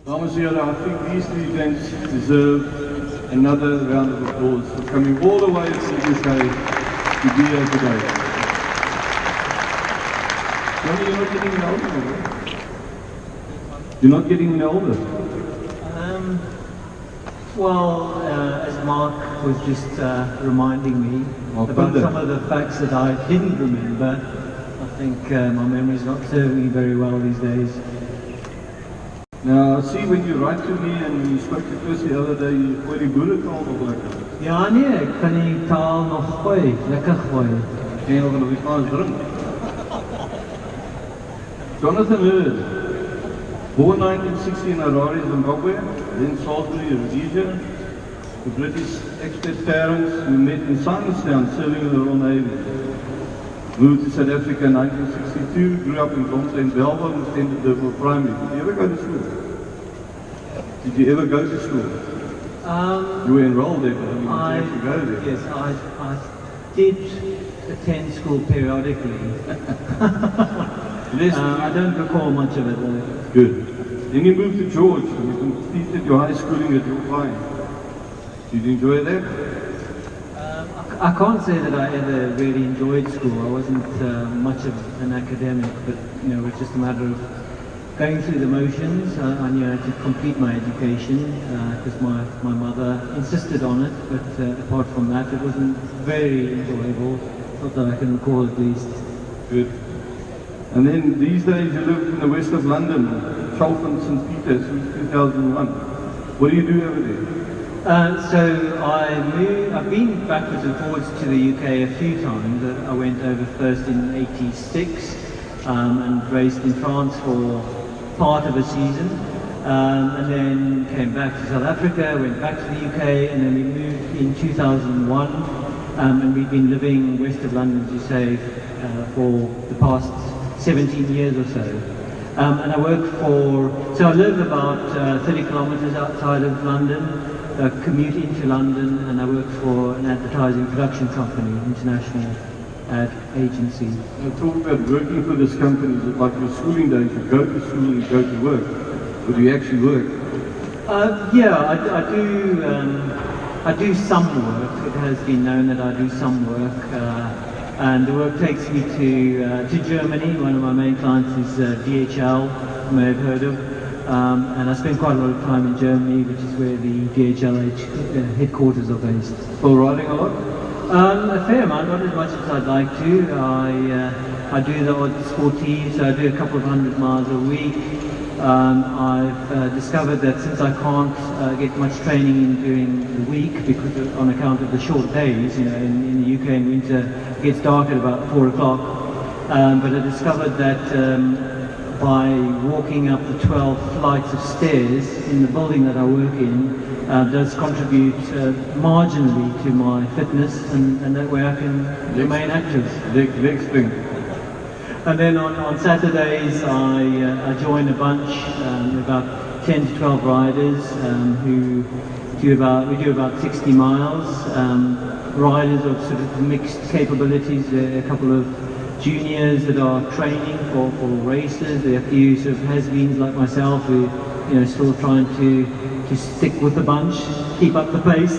Dames and heren, I think these three events deserve another round of applause for coming all the way from the UK to be here today. Johnny, you're not getting any older, are you? You're not getting any older? Well, as Mark was just reminding me about some of the facts that I didn't remember, I think my memory's not serving me very well these days. Now, I see when you write to me and when you spoke to Chris the other day, you gooi die boeretaal nog lekker. Ja nee, ek kan die taal nog gooi, lekker gooi. En jy gaan nog iets drink. Jonathan Hurd, born 1960 in Harare, Zimbabwe, then Salisbury, Rhodesia. The British expat parents who met in Simonstown serving in the Royal Navy. Moved to South Africa in 1962, grew up in Bellville and attended Bellville Primary. Did you ever go to school? Did you ever go to school? You were enrolled there, but I mean, did you actually go there? Yes, I did attend school periodically. I don't recall much of it though. Good. Then you moved to George and you completed your high schooling at York High. Did you enjoy that? I can't say that I ever really enjoyed school. I wasn't much of an academic, but you know, it was just a matter of going through the motions. I knew I had to complete my education because my mother insisted on it, but apart from that, it wasn't very enjoyable, not that I can recall at least. Good. And then these days you live in the west of London, Chalfont, St. Peter, since 2001. What do you do over there? So I've been backwards and forwards to the UK a few times. I went over first in '86 and raced in France for part of a season, and then came back to South Africa, went back to the UK, and then we moved in 2001, and we've been living west of London, as you say, for the past 17 years or so. And I work so I live about 30 kilometres outside of London. I commute into London, and I work for an advertising production company, international ad agency. Now talk about working for this company. Is it like your schooling days? You go to school and you go to work, or do you actually work? Yeah, I do some work. It has been known that I do some work, and the work takes me to Germany. One of my main clients is DHL, you may have heard of. And I spend quite a lot of time in Germany, which is where the DHL headquarters are based. Still riding a lot? A fair amount, not as much as I'd like to. I do the odd sportive, so I do a couple of 100 miles a week. I've discovered that since I can't get much training in during the week because on account of the short days, you know, in the UK in winter it gets dark at about 4 o'clock. But I discovered that by walking up the 12 flights of stairs in the building that I work in does contribute marginally to my fitness, and that way I can remain active. Next thing. And then on Saturdays I join a bunch, about 10 to 12 riders who we do about 60 miles. Riders of sort of mixed capabilities. There are a couple of juniors that are training for races. There are a few sort of has-beens like myself who, you know, still trying to stick with the bunch, keep up the pace.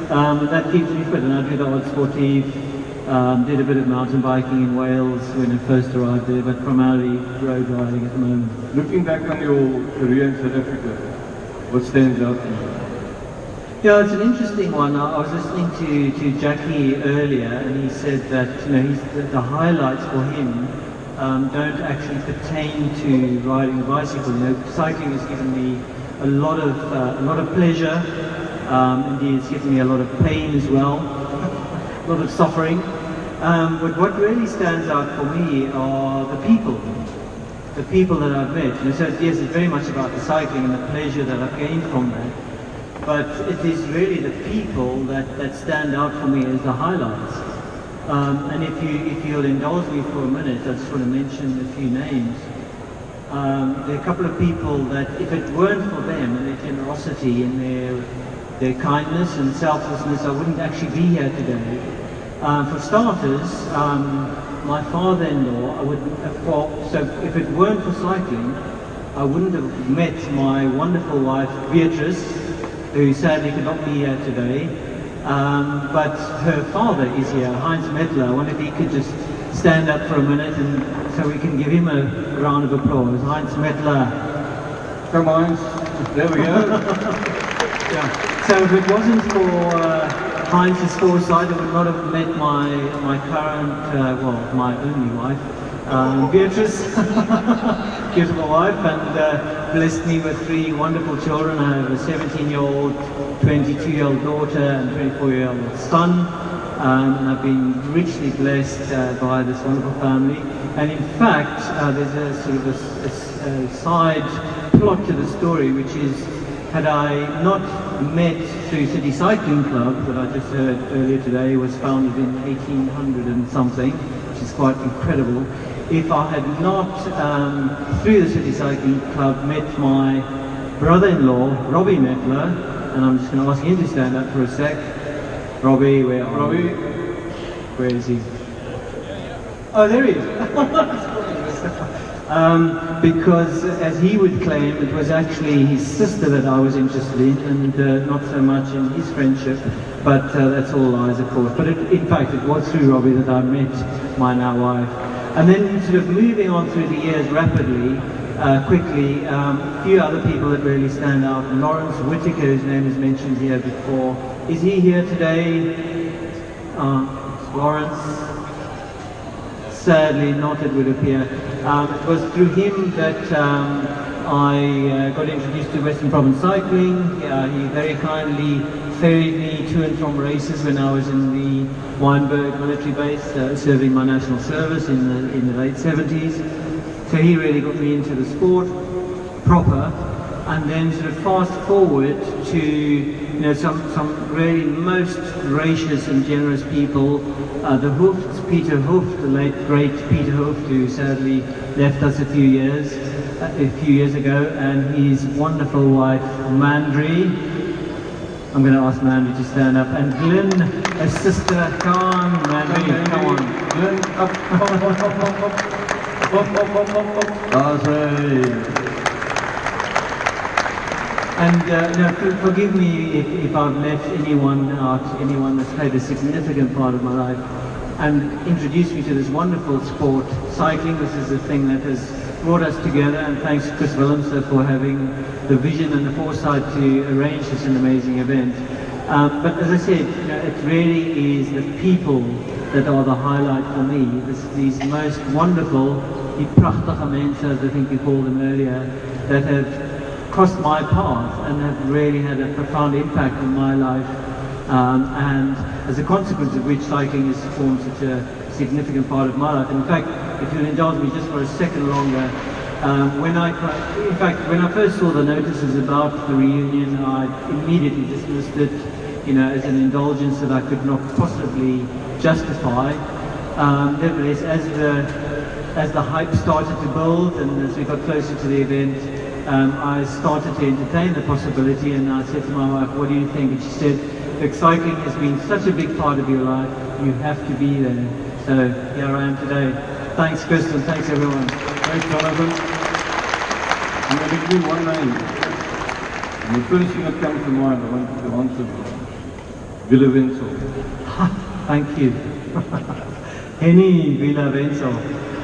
And that keeps me fit. And I do the odd sportive. Did a bit of mountain biking in Wales when I first arrived there, but primarily road riding at the moment. Looking back on your career in South Africa, what stands out to you? Yeah, it's an interesting one. I was listening to Jackie earlier, and he said that, you know, the highlights for him don't actually pertain to riding a bicycle. You know, cycling has given me a lot of pleasure. Indeed, it's given me a lot of pain as well, a lot of suffering. But what really stands out for me are the people that I've met. And so yes, it's very much about the cycling and the pleasure that I've gained from that. But it is really the people that stand out for me as the highlights. And if you'll indulge me for a minute, I just want to mention a few names. There are a couple of people that, if it weren't for them and their generosity and their kindness and selflessness, I wouldn't actually be here today. For starters, my father-in-law, I wouldn't have fought. So if it weren't for cycling, I wouldn't have met my wonderful wife, Beatrice, who sadly could not be here today. But her father is here, Heinz Mettler. I wonder if he could just stand up for a minute and so we can give him a round of applause. Heinz Mettler. Come on, there we go. Yeah. So if it wasn't for Heinz's foresight, I would not have met my current, well, my only wife, Beatrice, beautiful wife, and blessed me with 3 wonderful children. I have a 17-year-old, 22-year-old daughter, and 24-year-old son. And I've been richly blessed by this wonderful family. And in fact, there's a sort of a side plot to the story, which is, had I not met through City Cycling Club, that I just heard earlier today was founded in 1800 and something, which is quite incredible. If I had not, through the City Cycling Club, met my brother-in-law, Robbie Mettler, and I'm just going to ask him to stand up for a sec. Robbie, where are you? Where is he? Oh, there he is. Because, as he would claim, it was actually his sister that I was interested in, and not so much in his friendship, but that's all lies, of course. But in fact, it was through Robbie that I met my now wife. And then sort of moving on through the years rapidly, quickly, a few other people that really stand out. Lawrence Whittaker, whose name is mentioned here before. Is he here today? Lawrence? Sadly not, it would appear. It was through him that I got introduced to Western Province Cycling. He very kindly ferried me to and from races when I was in the Wynberg military base, serving my national service in the late 70s. So he really got me into the sport proper. And then sort of fast forward to some really most gracious and generous people. The Hoofts, Peter Hooft, the late great Peter Hooft, who sadly left us a few years ago, and his wonderful wife Mandry. I'm going to ask Mandry to stand up, and Glyn, a sister. Come on, Mandry, come on. Glyn, up. And forgive me if I've left anyone out, anyone that's played a significant part of my life, and introduced me to this wonderful sport, cycling. This is the thing that has brought us together, and thanks to Chris Willemse for having the vision and the foresight to arrange such an amazing event. But as I said, it really is the people that are the highlight for me. These most wonderful, die prachtige mense, as I think you called them earlier, that have crossed my path and have really had a profound impact on my life, and as a consequence of which cycling has formed such a significant part of my life. In fact, if you'll indulge me just for a second longer, when I first saw the notices about the reunion, I immediately dismissed it, as an indulgence that I could not possibly justify. Nevertheless, as the hype started to build and as we got closer to the event, I started to entertain the possibility, and I said to my wife, "What do you think?" And she said, "Look, cycling has been such a big part of your life, you have to be there." So here I am today. Thanks, Chris, and thanks everyone. Thanks, Jonathan. I'm going to give you one name. And the first thing that comes to mind, I want you to answer Villa Wenzel. Thank you. Henny Villa Wenzel.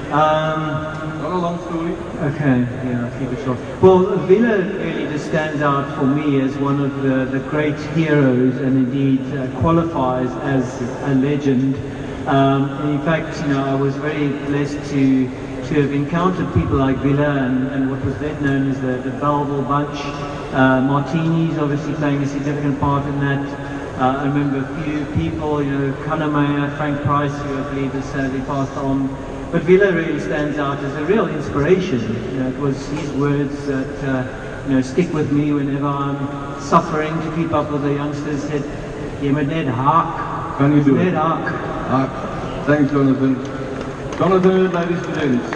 Not a long story. Okay, yeah, I'll keep it short. Well, Villa really just stands out for me as one of the great heroes, and indeed qualifies as a legend. In fact, I was very blessed to have encountered people like Villa and what was then known as the Bellville bunch. Martini's obviously playing a significant part in that. I remember a few people, Kannemeyer, Frank Price, who I believe has sadly passed on. But Villa really stands out as a real inspiration. It was his words that stick with me whenever I'm suffering to keep up with the youngsters. Said, "Je moet net haak." Can you do it? Net haak. Thanks, Jonathan. Jonathan, ladies and gents.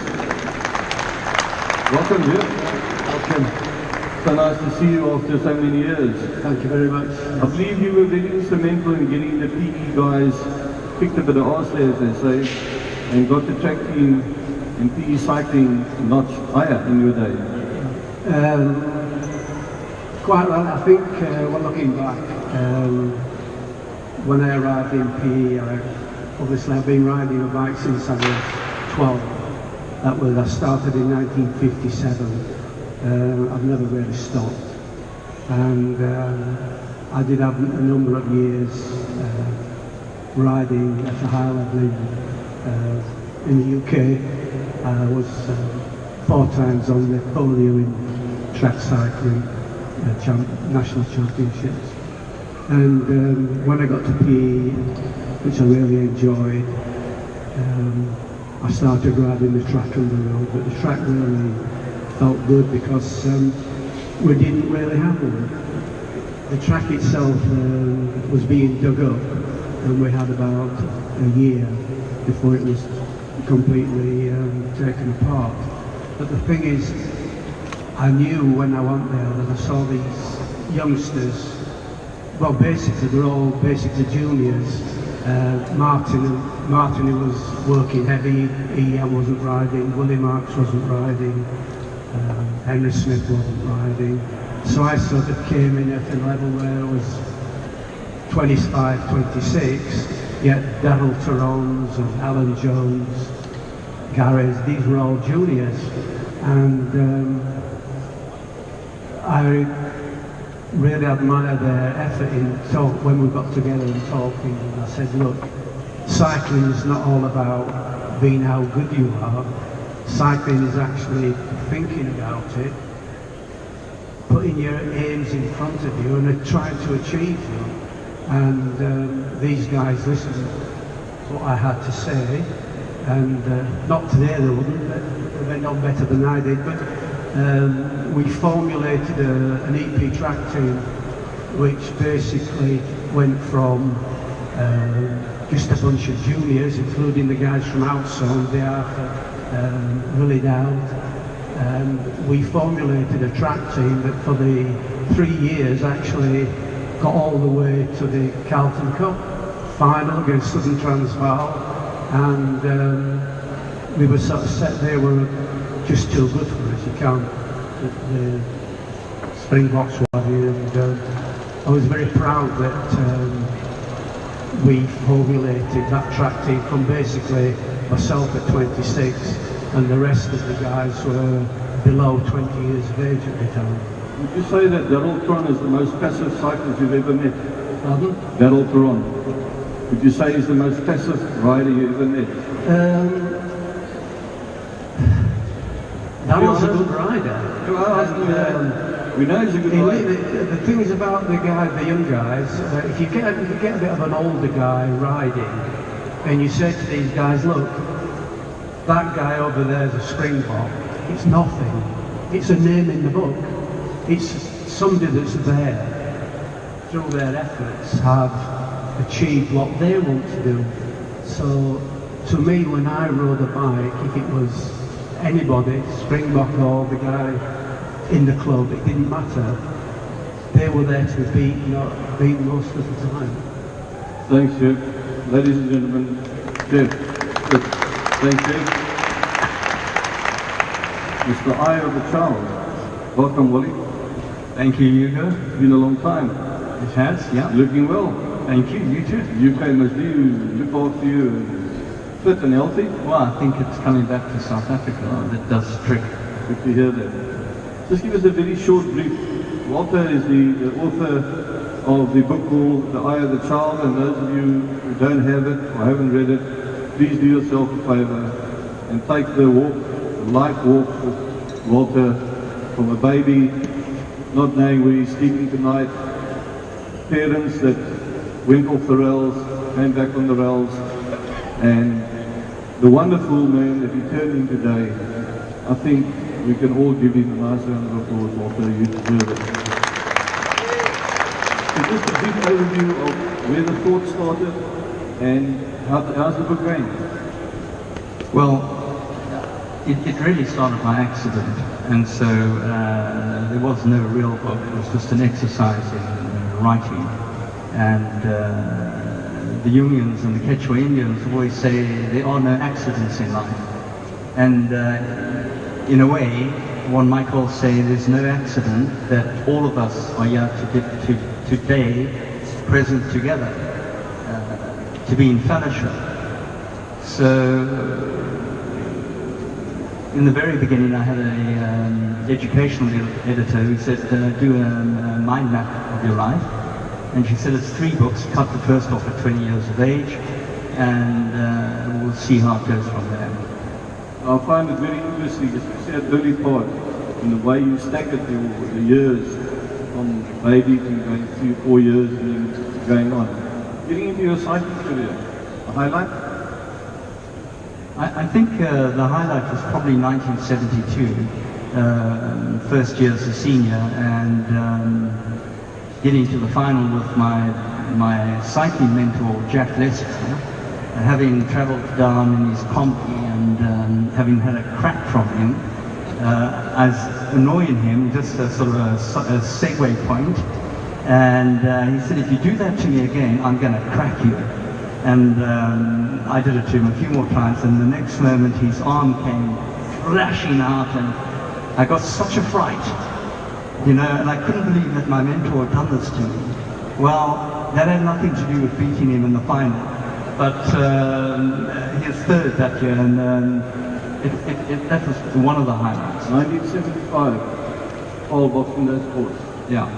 Welcome, Geoff. Welcome. So nice to see you after so many years. Thank you very much. I believe you were very instrumental in getting the PE guys picked up at the arse, as they say, and got the track team in PE cycling notch higher in your day. Quite well, I think, well, looking back, when I arrived in PE, obviously I've been riding a bike since I was 12. I started in 1957. I've never really stopped. And I did have a number of years riding at a high level in the UK. I was 4 times on the podium in track cycling national championships. And when I got to PE, which I really enjoyed, I started riding the track on the road, but the track really felt good because we didn't really have one. The track itself was being dug up, and we had about a year before it was completely taken apart. But the thing is, I knew when I went there that I saw these youngsters, well, basically they're all basically juniors. Martin who was working heavy, he wasn't riding, Willie Marks wasn't riding, Henry Smith wasn't riding. So I sort of came in at a level where I was 25, 26, yet Darryl Tyrone and Alan Jones, Gareth, these were all juniors. And I really admire their effort in when we got together and talking. And I said, look, cycling is not all about being how good you are. Cycling is actually thinking about it, putting your aims in front of you and trying to achieve them. And these guys listened to what I had to say, and not today they wouldn't, they know better than I did, but we formulated an EP track team which basically went from just a bunch of juniors, including the guys from Outside, Willie Dowd. We formulated a track team that for the 3 years actually got all the way to the Carlton Cup final against Southern Transvaal, and we were sort of set they were just too good for us. You can't, the Springboks were here, and I was very proud that we formulated that track team from basically myself at 26 and the rest of the guys were below 20 years of age at the time. Would you say that Darryl Tyrone is the most passive cyclist you've ever met? Pardon? Darryl Tyrone. Would you say he's the most passive rider you ever met? Darryl's a good rider. We know he's a good rider. The thing is about the young guys, if you get a bit of an older guy riding, and you say to these guys, look, that guy over there is a Springbok, it's nothing. It's a name in the book. It's somebody that's there, through their efforts, have achieved what they want to do. So, to me, when I rode a bike, if it was anybody, Springbok or the guy in the club, it didn't matter. They were there to beat, not beat most of the time. Thanks, Geoff. Ladies and gentlemen, Geoff. Thanks, Geoff. It's the eye of the child. Welcome, Willie. Thank you, Hugo. It's been a long time. It has, yeah. Looking well. Thank you, you too. UK must look after you, fit and healthy. Well, I think it's coming back to South Africa. That does the trick. Good to hear that. Just give us a very short brief. Walter is the author of the book called The Eye of the Child, and those of you who don't have it or haven't read it, please do yourself a favour and take the walk, the life walk with Walter, from a baby not knowing where he's sleeping tonight, parents that went off the rails, came back on the rails, and the wonderful man that he turned in today. I think we can all give him a nice round of applause, Walter. You deserve it. So just a brief overview of where the thought started and how's the book going? Well, it really started by accident, and so there was no real book. It was just an exercise in writing. And the Jungians and the Quechua Indians always say there are no accidents in life. And in a way, one might well say there's no accident that all of us are here today, present together, to be in fellowship. So, in the very beginning, I had an educational editor who said, do a mind map of your life. And she said, it's 3 books, cut the first off at 20 years of age, and we'll see how it goes from there. I find it very interesting, especially at early part, in the way you staggered the years from baby to going 3 or 4 years and then going on. Getting into your cycling career, a highlight? I think the highlight was probably 1972, first year as a senior, and getting to the final with my cycling mentor, Geoff, having travelled down in his compy and having had a crack from him, as annoying him, just a sort of a segue point. And he said, if you do that to me again, I'm going to crack you. And I did it to him a few more times, and the next moment his arm came flashing out, and I got such a fright, you know, and I couldn't believe that my mentor had done this to me. Well, that had nothing to do with beating him in the final, but he was third that year, and that was one of the highlights. 1975, all Boxing Day sports. Yeah.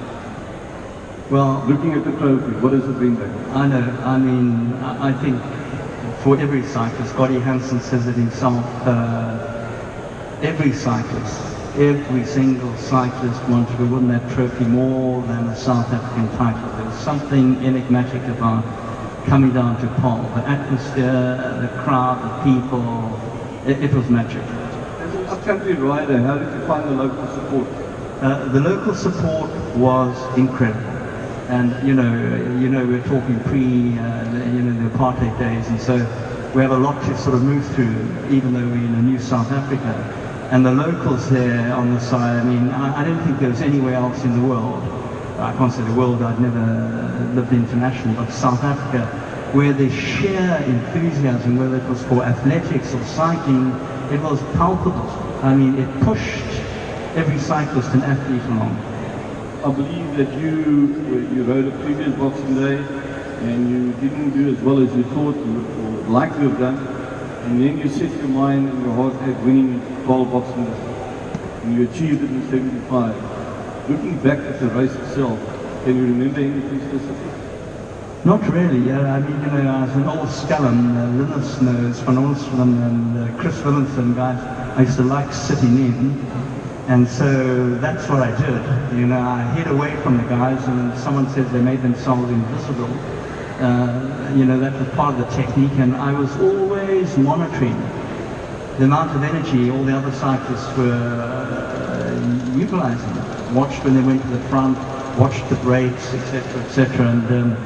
Well, looking at the trophy, what has it been like? I know, I mean, I think for every cyclist, Gotti Hansen says it himself, every cyclist, every single cyclist wanted to win that trophy more than a South African title. There was something enigmatic about coming down to pole. The atmosphere, the crowd, the people, it was magic. As an up-country rider, how did you find the local support? The local support was incredible. And you know, we're talking the apartheid days, and so we have a lot to sort of move through, even though we're in a new South Africa. And the locals there on the side, I mean, I don't think there was anywhere else in the world, I can't say the world, I'd never lived international, but South Africa, where the sheer enthusiasm, whether it was for athletics or cycling, it was palpable. I mean, it pushed every cyclist and athlete along. I believe that you rode a previous Boxing Day and you didn't do as well as you thought you would or like to have done, and then you set your mind and your heart at winning 12 Boxing Day, and you achieved it in 75. Looking back at the race itself, can you remember anything specific? Not really. I mean, you know, as an old Scallum, Linus knows, Van Onselen and Chris Willinson guys, I used to like sitting in. And so that's what I did. You know, I hid away from the guys, and someone says they made themselves invisible. You know, that was part of the technique, and I was always monitoring the amount of energy all the other cyclists were utilizing. Watched when they went to the front, watched the brakes, etc., etc. And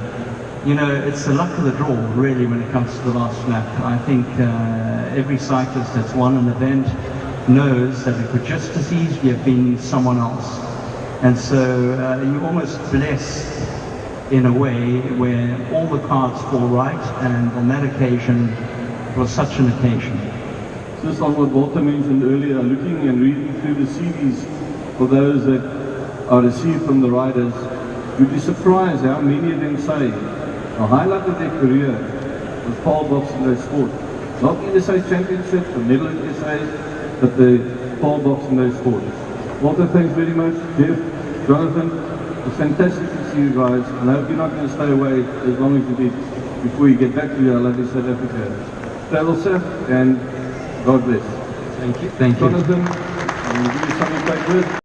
you know, it's the luck of the draw, really, when it comes to the last lap. I think every cyclist that's won an event knows that it could just as easily have been someone else. And so you're almost blessed in a way where all the cards fall right, and on that occasion it was such an occasion. Just on what Walter mentioned earlier, looking and reading through the CVs for those that are received from the riders, you'd be surprised how many of them say the highlight of their career was pole Boxing Day sport. Not the SA Championships or Netherlands SA, but the pole Boxing Day sport. Walter, thanks very much. Geoff, Jonathan, it's fantastic to see you guys, and I hope you're not going to stay away as long as you did before you get back to your lovely South Africa. Travel safe, and God bless. Thank you. Thank you. Jonathan, I'm going to give you something to take with.